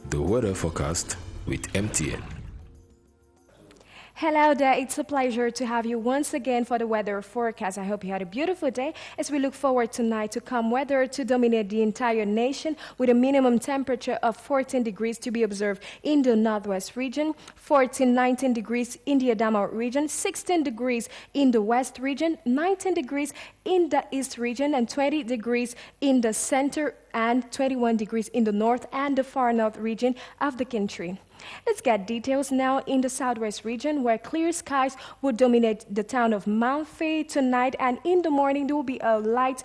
The weather forecast with MTN. Hello there, it's a pleasure to have you once again for the weather forecast. I hope you had a beautiful day as we look forward tonight to calm weather to dominate the entire nation with a minimum temperature of 14 degrees to be observed in the northwest region, 19 degrees in the Adamawa region, 16 degrees in the west region, 19 degrees in the east region, and 20 degrees in the center and 21 degrees in the north and the far north region of the country. Let's get details now in the southwest region where clear skies will dominate the town of Mount Fay tonight, and in the morning there will be a light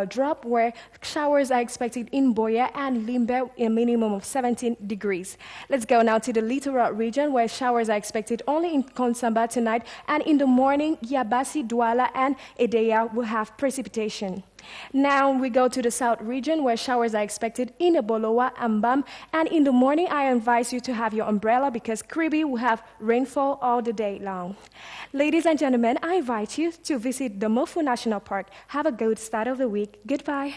drop where showers are expected in Boya and Limbe, a minimum of 17 degrees. Let's go now to the littoral region where showers are expected only in Konsamba tonight, and in the morning Yabasi, Douala and Edea will have precipitation. Now we go to the south region where showers are expected in Ebolowa and Bam, and in the morning I advise you to have your umbrella because Kribi will have rainfall all the day long. Ladies and gentlemen, I invite you to visit the Mofu National Park. Have a good start of the week. Goodbye.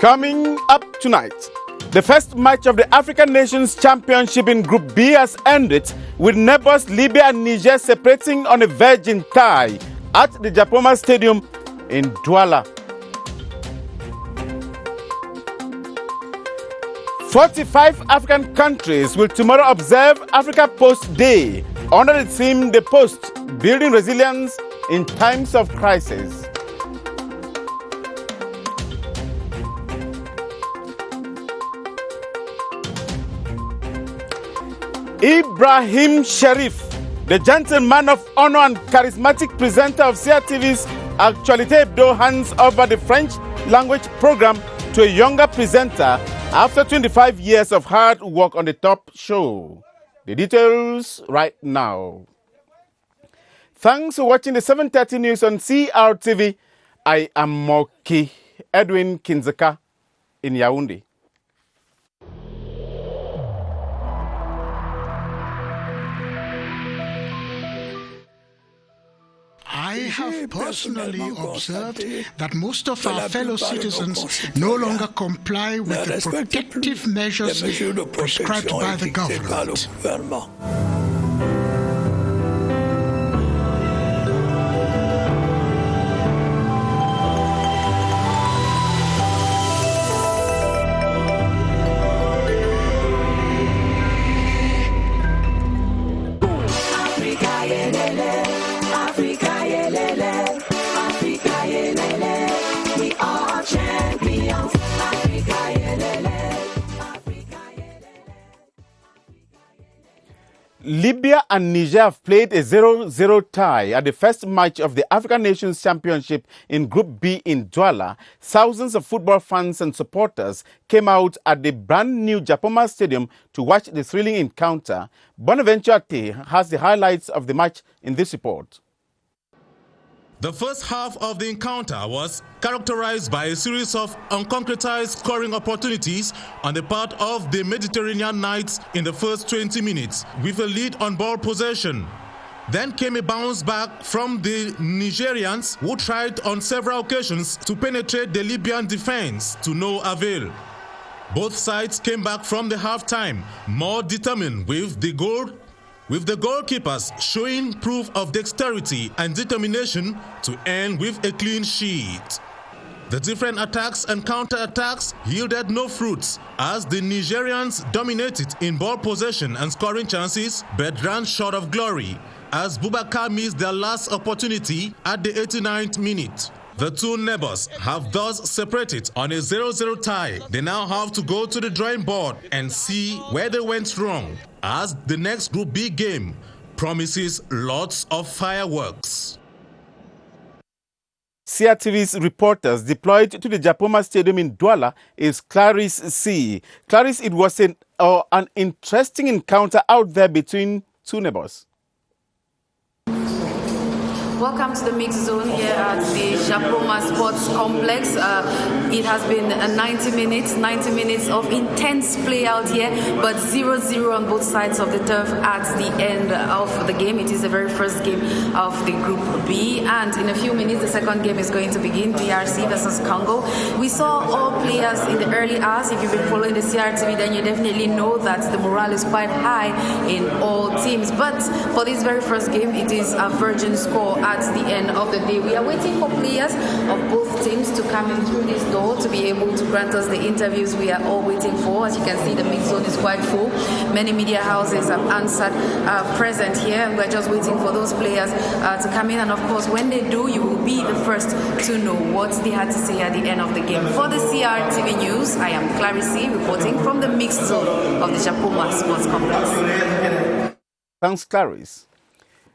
Coming up tonight, the first match of the African Nations Championship in Group B has ended with neighbors Libya and Niger separating on a virgin tie at the Japoma Stadium in Douala. 45 African countries will tomorrow observe Africa Post Day under the theme The Post, Building Resilience in Times of Crisis. Ibrahim Sharif, the gentleman of honor and charismatic presenter of CRTV's Actualité Hebdo, hands over the French language program to a younger presenter after 25 years of hard work on the top show. The details right now. Thanks for watching the 7:30 news on CRTV. I am Moki Edwin Kinzeka in Yaoundé. I have personally observed that most of our fellow citizens no longer comply with the protective measures prescribed by the government. Libya and Niger have played a 0-0 tie at the first match of the African Nations Championship in Group B in Douala. Thousands of football fans and supporters came out at the brand new Japoma Stadium to watch the thrilling encounter. Bonaventure T has the highlights of the match in this report. The first half of the encounter was characterized by a series of unconcretized scoring opportunities on the part of the Mediterranean Knights in the first 20 minutes, with a lead on ball possession. Then came a bounce back from the Nigerians, who tried on several occasions to penetrate the Libyan defense to no avail. Both sides came back from the halftime more determined with the goalkeepers showing proof of dexterity and determination to end with a clean sheet. The different attacks and counter-attacks yielded no fruits as the Nigerians dominated in ball possession and scoring chances, but ran short of glory as Boubacar missed their last opportunity at the 89th minute. The two neighbors have thus separated on a 0-0 tie. They now have to go to the drawing board and see where they went wrong, as the next Group B game promises lots of fireworks. CRTV's reporters deployed to the Japoma Stadium in Douala is Clarice C. Clarice, it was an interesting encounter out there between two neighbors. Welcome to the mixed zone here at the Japoma Sports Complex. It has been 90 minutes of intense play out here, but 0-0 on both sides of the turf at the end of the game. It is the very first game of the Group B, and in a few minutes the second game is going to begin, DRC versus Congo. We saw all players in the early hours. If you've been following the CRTV, then you definitely know that the morale is quite high in all teams. But for this very first game, it is a virgin score at the end of the day. We are waiting for players of both teams to come in through this door to be able to grant us the interviews we are all waiting for. As you can see, the mixed zone is quite full. Many media houses have answered present here, and we're just waiting for those players to come in. And of course, when they do, you will be the first to know what they had to say at the end of the game. For the CRTV News, I am Clarisse reporting from the mixed zone of the Japoma Sports Complex. Thanks, Clarisse.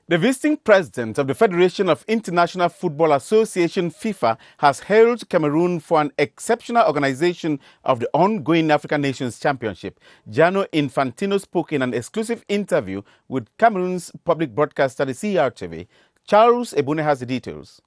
The visiting president of the Federation of International Football Association, FIFA, has hailed Cameroon for an exceptional organization of the ongoing African Nations Championship. Gianni Infantino spoke in an exclusive interview with Cameroon's public broadcaster, the CRTV. Charles Ebune has the details.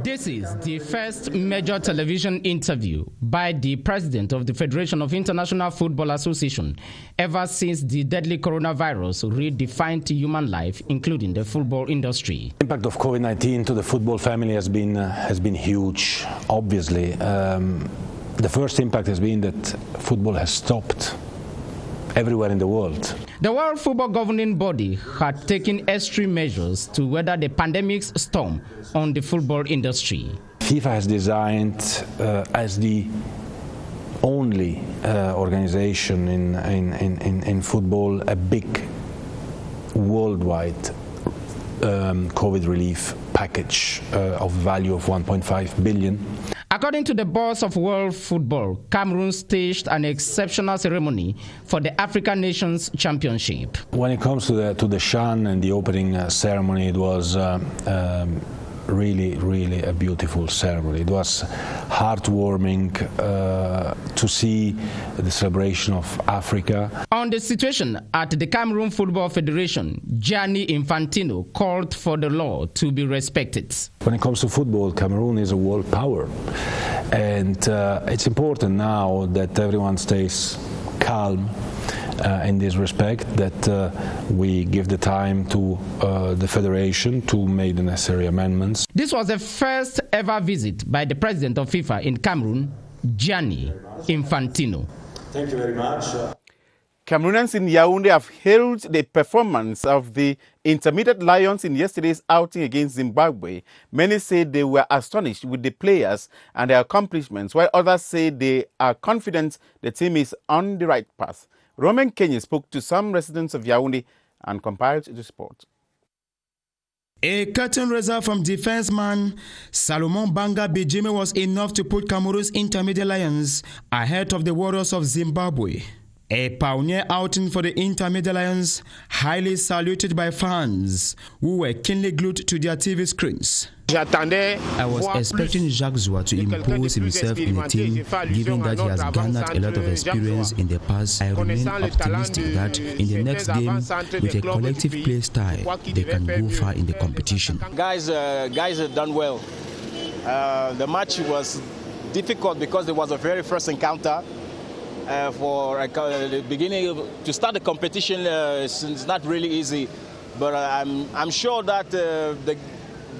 This is the first major television interview by the president of the Federation of International Football Association ever since the deadly coronavirus redefined human life, including the football industry. The impact of COVID-19 to the football family has been huge, obviously. The first impact has been that football has stopped everywhere in the world. The World Football Governing Body had taken extreme measures to weather the pandemic's storm on the football industry. FIFA has designed as the only organization in football a big worldwide COVID relief package of value of 1.5 billion. According to the boss of World Football, Cameroon staged an exceptional ceremony for the African Nations Championship. When it comes to the CHAN and the opening ceremony, it was really a beautiful ceremony. It was heartwarming to see the celebration of Africa. On the situation at the Cameroon Football Federation, Gianni Infantino called for the law to be respected. When it comes to football, Cameroon is a world power, and it's important now that everyone stays calm in this respect, that we give the time to the Federation to make the necessary amendments. This was the first ever visit by the president of FIFA in Cameroon, Gianni Infantino. Thank you very much. Cameroonians in Yaoundé have hailed the performance of the Intermediate Lions in yesterday's outing against Zimbabwe. Many say they were astonished with the players and their accomplishments, while others say they are confident the team is on the right path. Roman Kenya spoke to some residents of Yaoundé and compiled the report. A curtain raiser from defenseman Salomon Banga Bijime was enough to put Cameroon's Intermediate Lions ahead of the Warriors of Zimbabwe. A pioneer outing for the Intermediate Lions, highly saluted by fans who were keenly glued to their TV screens. I was expecting Jacques Zoua to impose himself in the team, given that he has garnered a lot of experience in the past. I remain optimistic that in the next game, with a collective play style, they can go far in the competition. Guys have done well. The match was difficult because it was a very first encounter. For the beginning, to start the competition, it's not really easy, but I'm sure that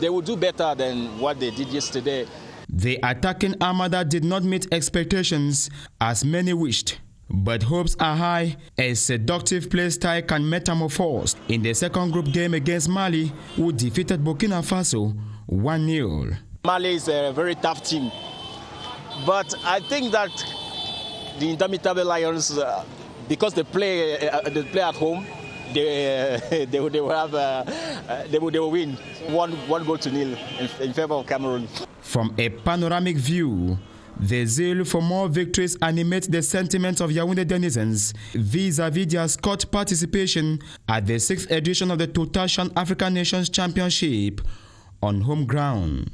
they will do better than what they did yesterday. The attacking Armada did not meet expectations as many wished, but hopes are high. A seductive play style can metamorphose in the second group game against Mali, who defeated Burkina Faso 1-0. Mali is a very tough team, but I think that the Intermediate Lions, because they play at home, they will win 1-0 in favor of Cameroon. From a panoramic view, the zeal for more victories animates the sentiments of Yaoundé denizens vis-à-vis their Scott participation at the 6th edition of the Total CHAN African Nations Championship on home ground.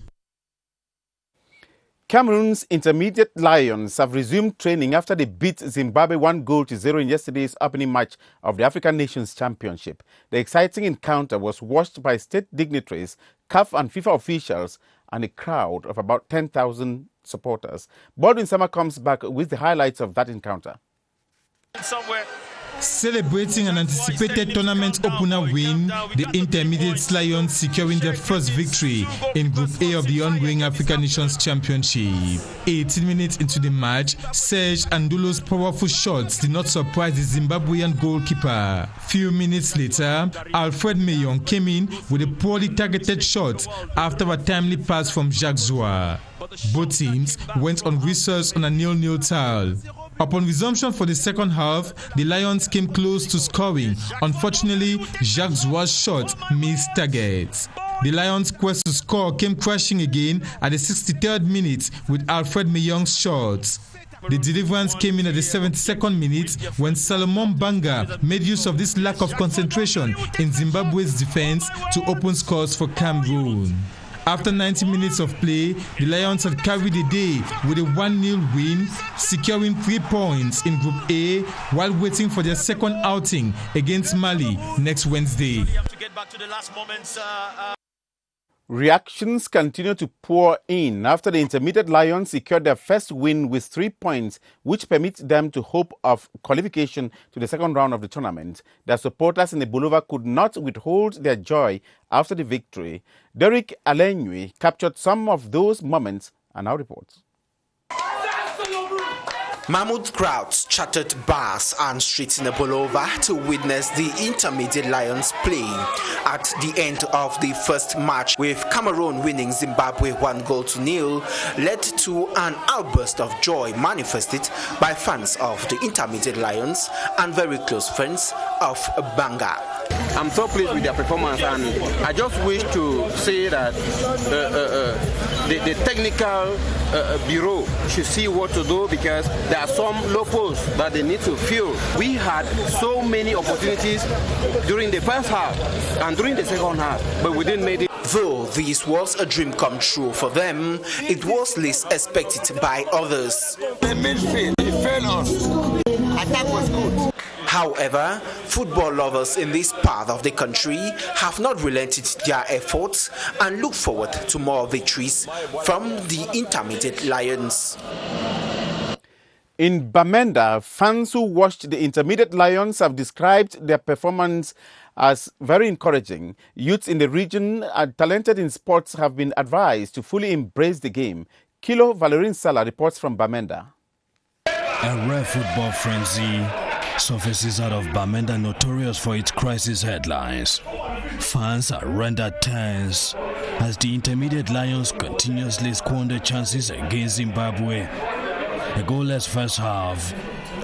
Cameroon's intermediate Lions have resumed training after they beat Zimbabwe 1-0 in yesterday's opening match of the African Nations Championship. The exciting encounter was watched by state dignitaries, CAF and FIFA officials, and a crowd of about 10,000 supporters. Baldwin Sama comes back with the highlights of that encounter. Celebrating an anticipated tournament opener win, the Intermediate Lions securing their first victory in Group A of the ongoing African Nations Championship. 18 minutes into the match, Serge Andulo's powerful shots did not surprise the Zimbabwean goalkeeper. Few minutes later, Alfred Mayon came in with a poorly targeted shot after a timely pass from Jacques Zoua. Both teams went on whistles on a 0-0 tie. Upon resumption for the second half, the Lions came close to scoring. Unfortunately, Jacques Zoua's shot missed targets. The Lions' quest to score came crashing again at the 63rd minute with Alfred Mayong's shots. The deliverance came in at the 72nd minute when Salomon Banga made use of this lack of concentration in Zimbabwe's defense to open scores for Cameroon. After 90 minutes of play, the Lions had carried the day with a 1-0 win, securing 3 points in Group A while waiting for their second outing against Mali next Wednesday. Reactions continue to pour in after the Intermediate Lions secured their first win with 3 points, which permits them to hope of qualification to the second round of the tournament. Their supporters in the Bolova could not withhold their joy after the victory. Derek Alenyui captured some of those moments and now reports. Mammoth crowds chattered bars and streets in the Bolova to witness the Intermediate Lions playing at the end of the first match, with Cameroon winning Zimbabwe 1-0, led to an outburst of joy manifested by fans of the Intermediate Lions and very close friends of Banga. I'm so pleased with their performance, and I just wish to say that the technical bureau should see what to do, because there are some loopholes that they need to fill. We had so many opportunities during the first half and during the second half, but we didn't make it. Though this was a dream come true for them, it was least expected by others. The midfield, it failed us. Attack was good. However, football lovers in this part of the country have not relented their efforts and look forward to more victories from the Intermediate Lions. In Bamenda, fans who watched the Intermediate Lions have described their performance as very encouraging. Youths in the region talented in sports have been advised to fully embrace the game. Kilo Valerin Sala reports from Bamenda. A rare football frenzy surfaces out of Bamenda, notorious for its crisis headlines. Fans are rendered tense as the Intermediate Lions continuously squander chances against Zimbabwe. A goalless first half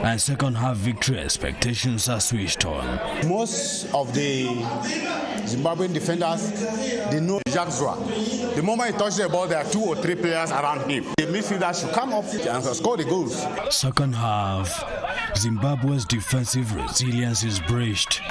and second half victory expectations are switched on. Most of the Zimbabwean defenders, they know Jacques Zoua. The moment he touches the ball, there are 2 or 3 players around him. The midfielders should come up and score the goals. Second half, Zimbabwe's defensive resilience is breached.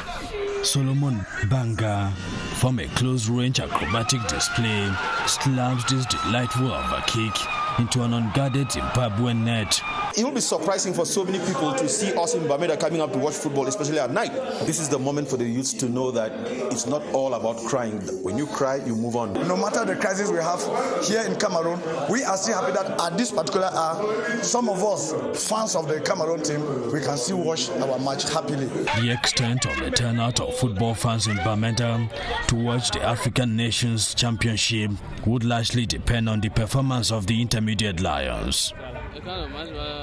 Solomon Banga, from a close-range acrobatic display, slams this delightful overkick into an unguarded Zimbabwean net. It will be surprising for so many people to see us in Bamenda coming up to watch football, especially at night. This is the moment for the youths to know that it's not all about crying. When you cry, you move on. No matter the crisis we have here in Cameroon, we are still happy that at this particular hour, some of us, fans of the Cameroon team, we can still watch our match happily. The extent of the turnout of football fans in Bamenda to watch the African Nations Championship would largely depend on the performance of the Intermediate Lions.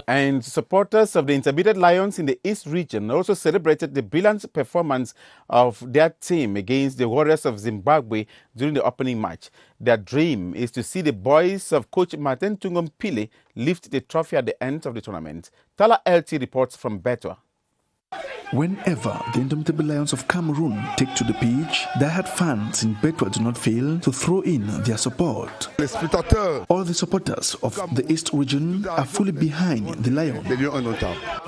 And supporters of the Intermediate Lions in the East region also celebrated the brilliant performance of their team against the Warriors of Zimbabwe during the opening match. Their dream is to see the boys of coach Martin Tungompile lift the trophy at the end of the tournament. Tala LT reports from Betua. Whenever the indomitable Lions of Cameroon take to the pitch, diehard fans in Betwa do not fail to throw in their support. All the supporters of the East region are fully behind the Lions.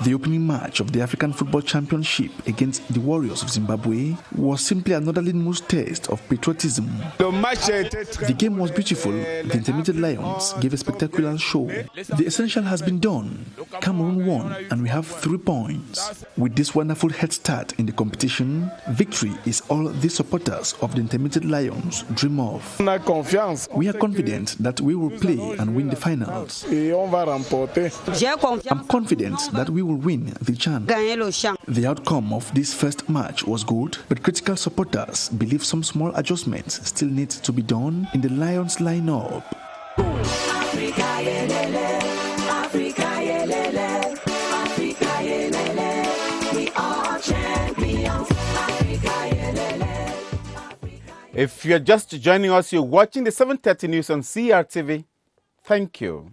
The opening match of the African Football Championship against the Warriors of Zimbabwe was simply another litmus test of patriotism. The game was beautiful. The intermediate Lions gave a spectacular show. The essential has been done. Cameroon won and we have 3 points. With this wonderful head start in the competition, victory is all the supporters of the intermediate Lions dream of. We are confident that we will play and win the finals. I'm confident that we will win the chance. The outcome of this first match was good, but critical supporters believe some small adjustments still need to be done in the Lions lineup. If you're just joining us, you're watching the 7:30 news on CRTV. Thank you.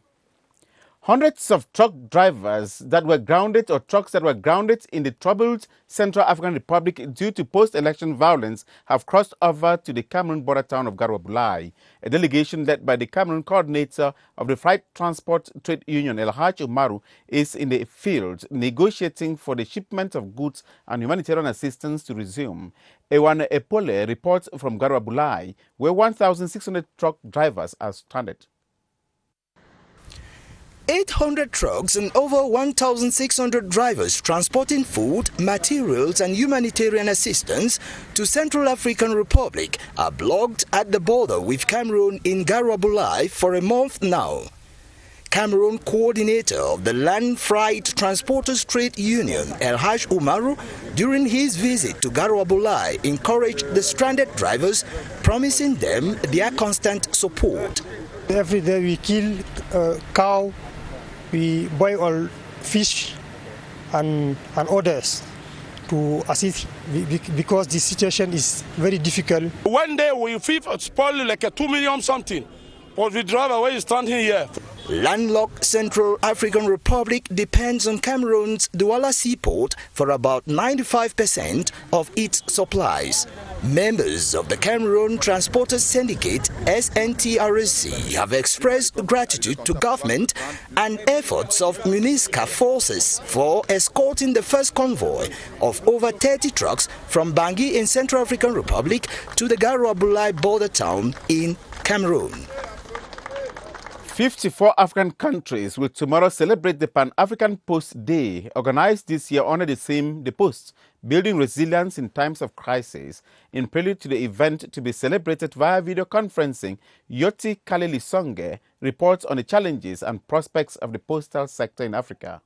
Hundreds of truck drivers that were grounded or trucks that were grounded in the troubled Central African Republic due to post-election violence have crossed over to the Cameroon border town of Garwa-Bulai. A delegation led by the Cameroon coordinator of the Freight Transport Trade Union, El-Haj Umaru, is in the field negotiating for the shipment of goods and humanitarian assistance to resume. Ewan Epole reports from Garwa-Bulai, where 1,600 truck drivers are stranded. 800 trucks and over 1,600 drivers transporting food, materials and humanitarian assistance to Central African Republic are blocked at the border with Cameroon in Garwa-Bulai for a month now. Cameroon coordinator of the Land Freight Transporters Trade Union, El-Haj Umaru, during his visit to Garwa-Bulai encouraged the stranded drivers, promising them their constant support. Every day we kill cow, we boil fish and others to assist because the situation is very difficult. One day we spoil like a 2 million something, but we drive away standing here. Landlocked Central African Republic depends on Cameroon's Douala seaport for about 95% of its supplies. Members of the Cameroon Transporters Syndicate (SNTRC) have expressed gratitude to government and efforts of MUNISCA forces for escorting the first convoy of over 30 trucks from Bangui in Central African Republic to the Garwa-Bulai border town in Cameroon. 54 African countries will tomorrow celebrate the Pan-African Post Day, organized this year under the theme, The Post, Building Resilience in Times of Crisis. In prelude to the event to be celebrated via video conferencing, Yoti Kalelisonge reports on the challenges and prospects of the postal sector in Africa.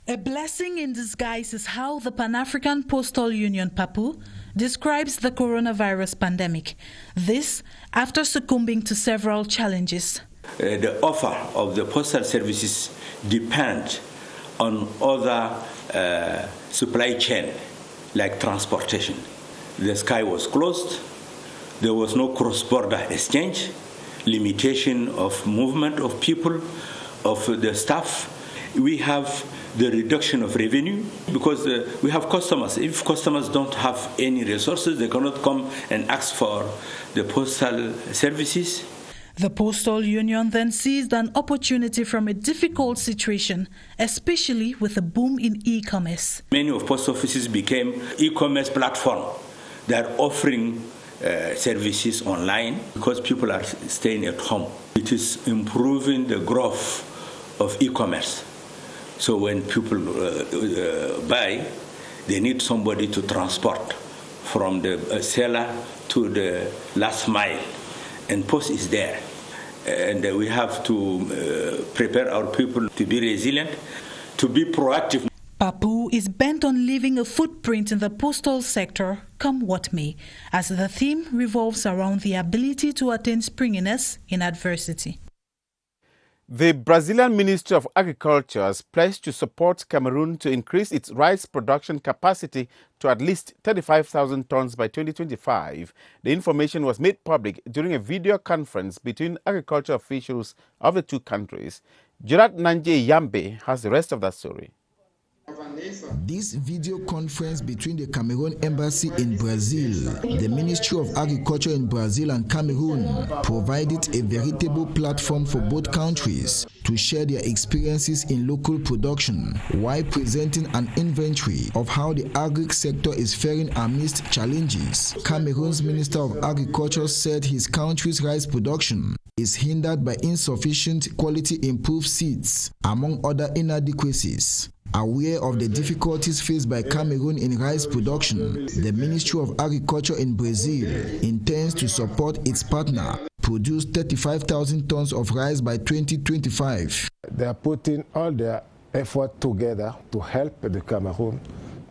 A blessing in disguise is how the Pan-African Postal Union, PAPU, describes the coronavirus pandemic. This after succumbing to several challenges. The offer of the postal services depend on other supply chain, like transportation. The sky was closed, there was no cross-border exchange, limitation of movement of people, of the staff. We have the reduction of revenue because we have customers. If customers don't have any resources, they cannot come and ask for the postal services. The Postal Union then seized an opportunity from a difficult situation, especially with a boom in e-commerce. Many of post offices became e-commerce platform. They are offering services online because people are staying at home. It is improving the growth of e-commerce. So when people buy, they need somebody to transport from the seller to the last mile, and Post is there. And we have to prepare our people to be resilient, to be proactive. PAPU is bent on leaving a footprint in the postal sector, come what may, as the theme revolves around the ability to attain springiness in adversity. The Brazilian Ministry of Agriculture has pledged to support Cameroon to increase its rice production capacity to at least 35,000 tons by 2025. The information was made public during a video conference between agriculture officials of the two countries. Gerard Nanje Yambe has the rest of that story. This video conference between the Cameroon Embassy in Brazil, the Ministry of Agriculture in Brazil and Cameroon, provided a veritable platform for both countries to share their experiences in local production while presenting an inventory of how the agri sector is faring amidst challenges. Cameroon's Minister of Agriculture said his country's rice production is hindered by insufficient quality improved seeds, among other inadequacies. Aware of the difficulties faced by Cameroon in rice production, the Ministry of Agriculture in Brazil intends to support its partner, produce 35,000 tons of rice by 2025. They are putting all their effort together to help the Cameroon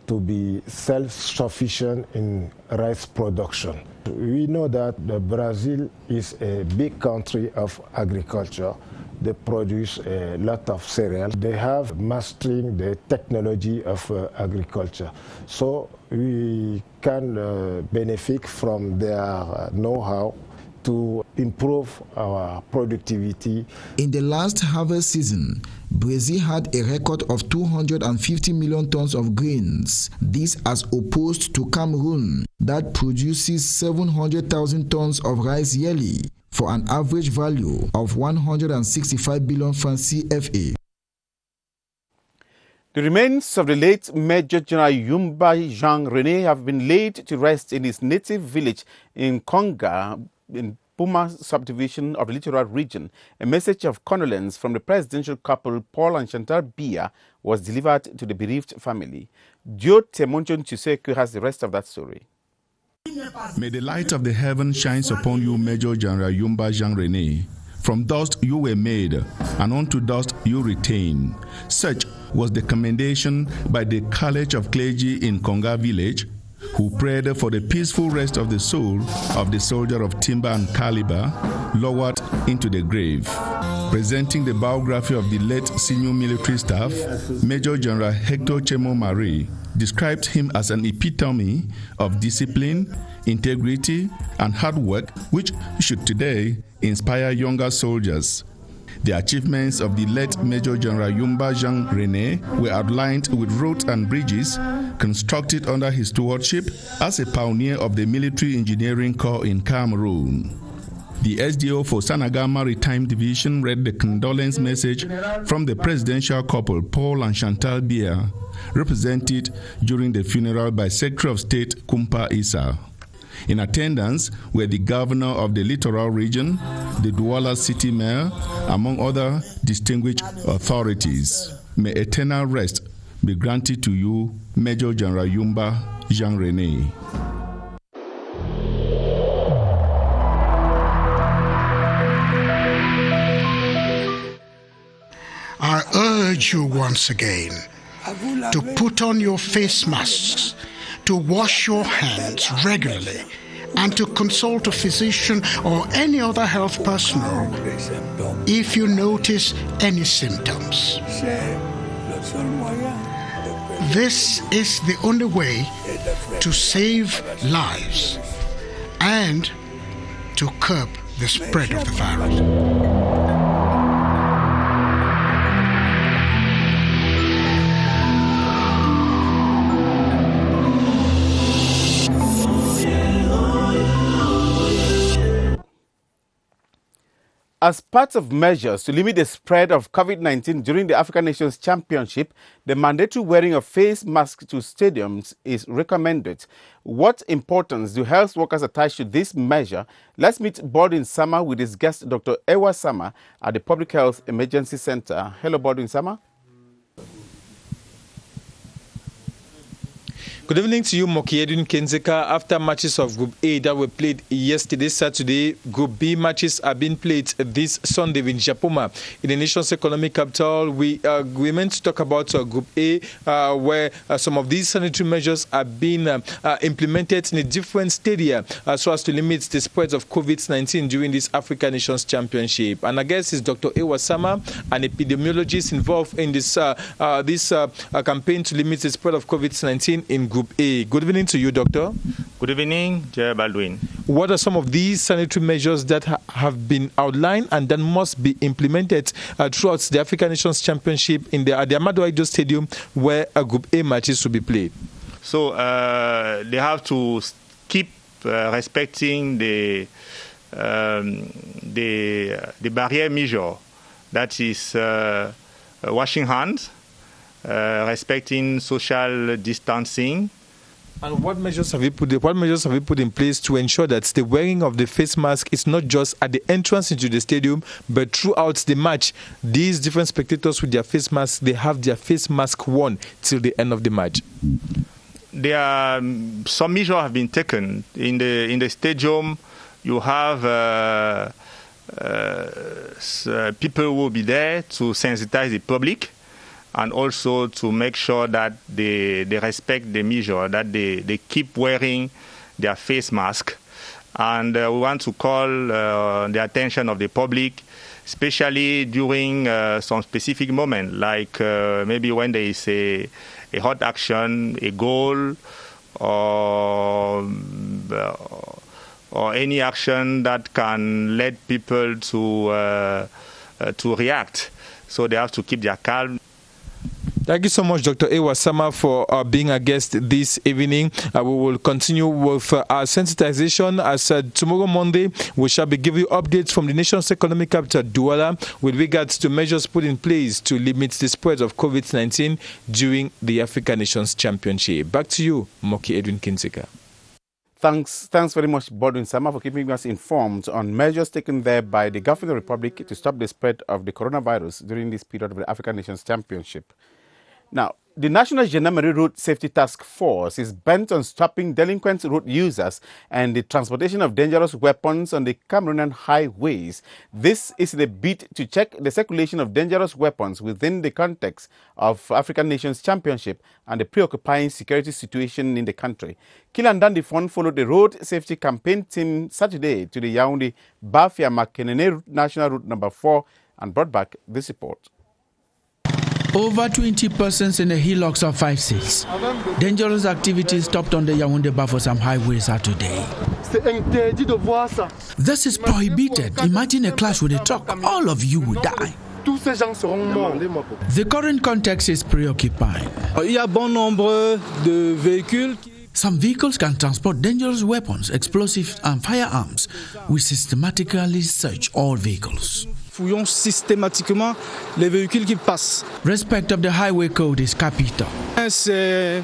to be self-sufficient in rice production. We know that Brazil is a big country of agriculture. They produce a lot of cereals. They have mastering the technology of agriculture. So we can benefit from their know-how to improve our productivity. In the last harvest season, Brazil had a record of 250 million tons of grains. This as opposed to Cameroon, that produces 700,000 tons of rice yearly, for an average value of 165 billion francs CFA. The remains of the late Major General YOUMBA Jean-René have been laid to rest in his native village in Konga, in Puma subdivision of the Littoral region. A message of condolence from the presidential couple Paul and Chantal Biya was delivered to the bereaved family. Dio Temonchon Chiseku has the rest of that story. May the light of the heaven shines upon you, Major General YOUMBA Jean-René. From dust you were made, and unto dust you retain. Such was the commendation by the College of Clergy in Konga village, who prayed for the peaceful rest of the soul of the soldier of timber and caliber lowered into the grave. Presenting the biography of the late senior military staff, Major General Hector Chemo Marie described him as an epitome of discipline, integrity, and hard work, which should today inspire younger soldiers. The achievements of the late Major General YOUMBA Jean-René were outlined with roads and bridges constructed under his stewardship as a pioneer of the Military Engineering Corps in Cameroon. The SDO for Sanaga Maritime Division read the condolence message from the presidential couple Paul and Chantal Biya, represented during the funeral by Secretary of State Kumpa Issa. In attendance were the governor of the Littoral region, the Douala city mayor, among other distinguished authorities. May eternal rest be granted to you, Major General YOUMBA Jean-René. I urge you once again to put on your face masks, to wash your hands regularly, and to consult a physician or any other health personnel if you notice any symptoms. This is the only way to save lives and to curb the spread of the virus. As part of measures to limit the spread of COVID-19 during the African Nations Championship, the mandatory wearing of face masks to stadiums is recommended. What importance do health workers attach to this measure? Let's meet Baldwin Sama with his guest, Dr. Ewa Sama, at the Public Health Emergency Center. Hello, Baldwin Sama. Good evening to you, Mokiedun Kenzeka. After matches of Group A that were played yesterday, Saturday, Group B matches are being played this Sunday in Japoma, in the nation's economic capital. We meant to talk about Group A, where some of these sanitary measures are being implemented in a different stadia so as to limit the spread of COVID-19 during this African Nations Championship. And I guess it's Dr. Ewa Sama, an epidemiologist involved in this campaign to limit the spread of COVID-19 in Group A. Good evening to you, Doctor. Good evening, Jay Baldwin. What are some of these sanitary measures that have been outlined and that must be implemented throughout the African Nations Championship at the Ahmadu Ahijo Stadium, where a Group A matches will be played? So they have to keep respecting the barrier measure, that is washing hands, respecting social distancing. And what measures have you put in place to ensure that the wearing of the face mask is not just at the entrance into the stadium, but throughout the match? These different spectators with their face masks, they have their face mask worn till the end of the match. There are some measures have been taken in the stadium. You have people who will be there to sensitize the public, and also to make sure that they respect the measure, that they keep wearing their face mask. And we want to call the attention of the public, especially during some specific moment, like maybe when there is a hot action, a goal, or any action that can lead people to react. So they have to keep their calm. Thank you so much, Dr. Ewa Sama, for being a guest this evening. We will continue with our sensitization as tomorrow Monday we shall be giving you updates from the nation's economic capital, Douala, with regards to measures put in place to limit the spread of COVID-19 during the African Nations Championship. Back to you, Moki Edwin Kinsika. Thanks very much, Baldwin Sama, for keeping us informed on measures taken there by the government of the Republic to stop the spread of the coronavirus during this period of the African Nations Championship. Now, the National Gendarmerie Road Safety Task Force is bent on stopping delinquent road users and the transportation of dangerous weapons on the Cameroonian highways. This is the bid to check the circulation of dangerous weapons within the context of African Nations Championship and the preoccupying security situation in the country. Kilan Dandifon followed the road safety campaign team Saturday to the Yaoundé Bafia Makenene National Route number 4 and brought back this report. Over 20 persons in the hillocks of 5 states. Dangerous activities stopped on the Yaoundé Bafoussam highway Saturday. This is prohibited. Imagine a clash with a truck. All of you will die. The current context is preoccupying. Some vehicles can transport dangerous weapons, explosives and firearms. We systematically search all vehicles. Fouillons systématiquement les véhicules qui passent. Respect of the highway code is capital. C'est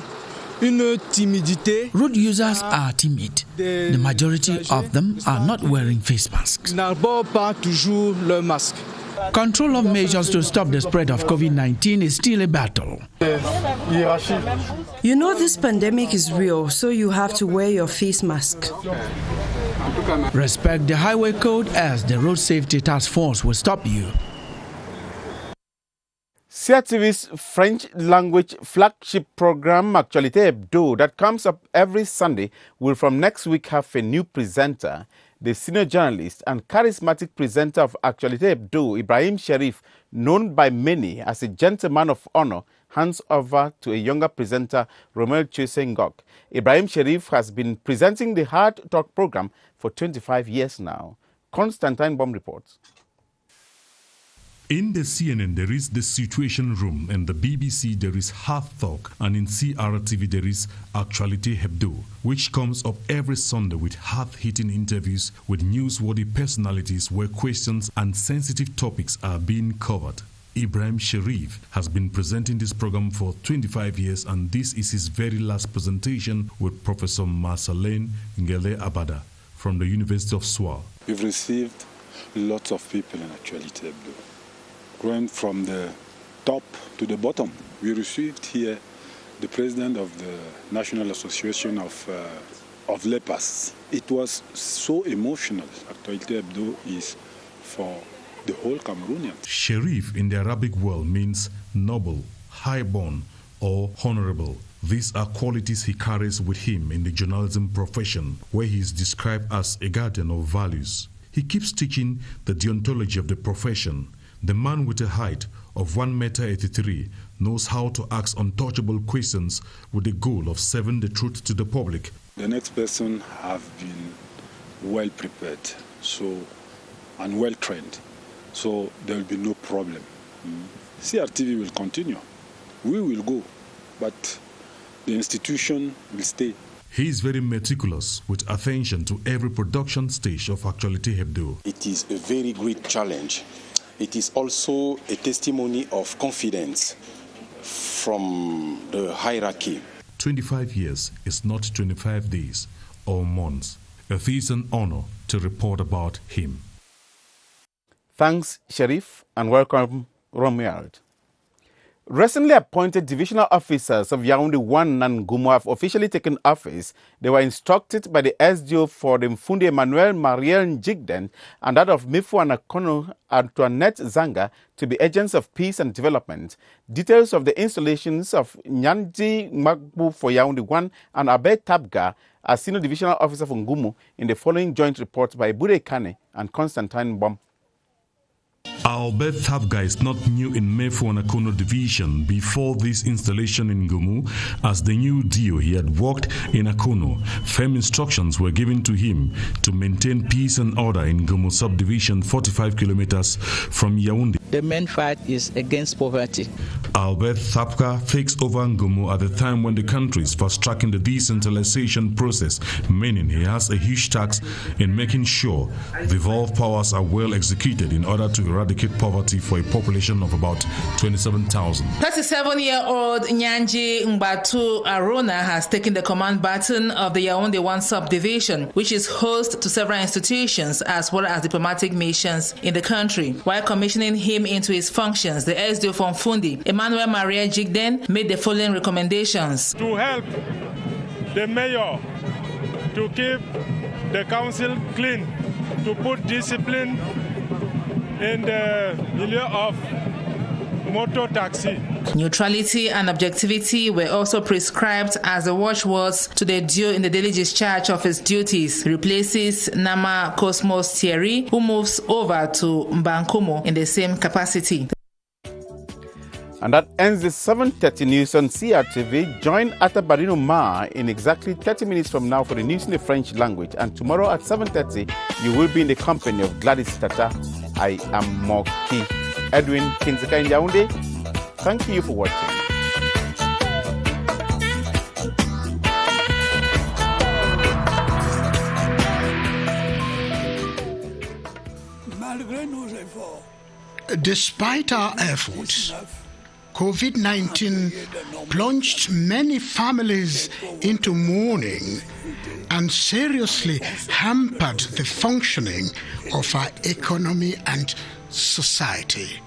une timidité. Road users are timid. The majority of them are not wearing face masks. N'arborent pas toujours leur masque. Control of measures to stop the spread of COVID-19 is still a battle. You know this pandemic is real, so you have to wear your face mask. Respect the highway code as the Road Safety Task Force will stop you. CRTV's French language flagship program, Actualité Hebdo, that comes up every Sunday, will from next week have a new presenter. The senior journalist and charismatic presenter of Actualité Hebdo, Ibrahim Sherif, known by many as a gentleman of honor, hands over to a younger presenter, Romel Chesengok. Ibrahim Sherif has been presenting the Hard Talk program for 25 years now. Constantine Baum reports. In the CNN, there is the Situation Room, and the BBC, there is Hard Talk, and in CRTV, there is Actualité Hebdo, which comes up every Sunday with hard-hitting interviews with newsworthy personalities where questions and sensitive topics are being covered. Ibrahim Sherif has been presenting this program for 25 years, and this is his very last presentation with Professor Marcelin Ngele Abada from the University of Soir. We've received lots of people in Actualité Hebdo. Going from the top to the bottom. We received here the president of the National Association of Lepers. It was so emotional. Actualité Hebdo is for the whole Cameroonians. Sherif in the Arabic world means noble, high-born, or honorable. These are qualities he carries with him in the journalism profession, where he is described as a guardian of values. He keeps teaching the deontology of the profession, The man with a height of 1.83 m knows how to ask untouchable questions with the goal of serving the truth to the public. The next person have been well prepared, and well trained, so there will be no problem. CRTV will continue. We will go, but the institution will stay. He is very meticulous with attention to every production stage of Actuality Hebdo. It is a very great challenge. It is also a testimony of confidence from the hierarchy. 25 years is not 25 days or months. It is an honor to report about him. Thanks, Sheriff, and welcome, Romuald. Recently appointed divisional officers of Yaoundé 1 and Ngumo have officially taken office. They were instructed by the SDO for the Mfunde Emmanuel Mariel Njigden and that of Mifu Anakono Antoinette Zanga to be agents of peace and development. Details of the installations of Nyanji Magbu for Yaoundé 1 and Abe Tabga as senior divisional officer for Ngumo in the following joint report by Bude Kane and Constantine Bom. Albert Thabga is not new in Mefo and Akono division. Before this installation in Ngumu, as the new DO, he had worked in Akono. Firm instructions were given to him to maintain peace and order in Ngumu subdivision 45 kilometers from Yaoundé. The main fight is against poverty. Albert Thabga takes over Ngumu at the time when the country is fast-tracking the decentralization process, meaning he has a huge task in making sure the evolved powers are well executed in order to eradicate poverty for a population of about 27,000. 37-year-old Nyanji Ngbatu Arona has taken the command baton of the Yaoundé 1 subdivision, which is host to several institutions as well as diplomatic missions in the country. While commissioning him into his functions, the SDO from Fundi, Emmanuel Maria Jigden, made the following recommendations. To help the mayor to keep the council clean, to put discipline in the milieu of motor taxi. Neutrality and objectivity were also prescribed as the watchwords to the DO in the daily discharge of his duties. He replaces Nama Cosmos Thierry, who moves over to Mbankomo in the same capacity. And that ends the 7:30 news on CRTV. Join Atta Barino Ma in exactly 30 minutes from now for the news in the French language. And tomorrow at 7:30, you will be in the company of Gladys Tata. I am Moki Edwin Kinzeka in Yaoundé. Thank you for watching. Despite our efforts, COVID-19 plunged many families into mourning and seriously hampered the functioning of our economy and society.